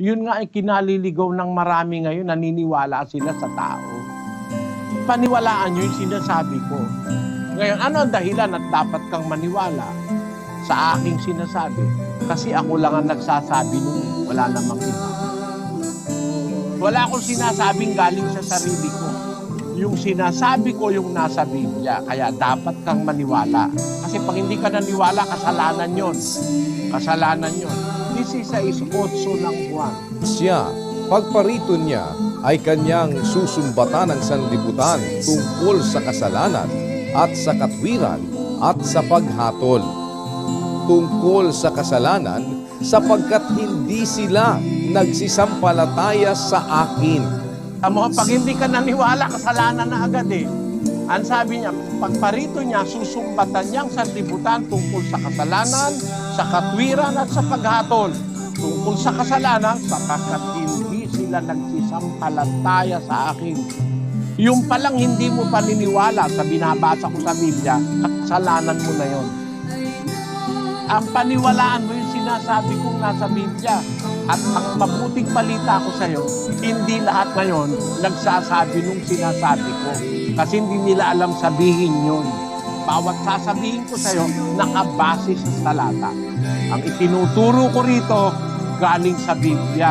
Yun nga ay kinaliligaw ng marami ngayon, naniniwala sila sa tao. Paniwalaan nyo yung sinasabi ko. Ngayon, ano ang dahilan at dapat kang maniwala sa aking sinasabi? Kasi ako lang ang nagsasabi nun, wala namang iba. Wala akong sinasabing galing sa sarili ko. Yung sinasabi ko yung nasa Biblia, kaya dapat kang maniwala. Kasi pag hindi ka naniwala, kasalanan yon. Kasalanan yon. 16:8 ng Juan. Siya, pagparito niya, ay kanyang susumbatan ng sanlibutan tungkol sa kasalanan at sa katwiran at sa paghatol. Tungkol sa kasalanan, sapagkat hindi sila nagsisampalataya sa akin. Amo, pag hindi ka naniwala, kasalanan na agad eh. Ang sabi niya, pagparito niya, susumbatan niyang sanlibutan tungkol sa kasalanan, sa katwiran at sa paghatol. Tungkol sa kasalanan, sapagkat hindi sila nagsisampalataya sa akin. Yung palang hindi mo paniniwala sa binabasa ko sa Biblia, kasalanan mo na yon. Ang paniwalaan mo yung sinasabi kong nasa Biblia. At ang mabuting balita ko sa iyo, hindi lahat ngayon nagsasabi nung sinasabi ko. Kasi hindi nila alam sabihin yun. Bawat sasabihin ko sa iyo, nakabase sa talata. Ang itinuturo ko rito, galing sa Biblia.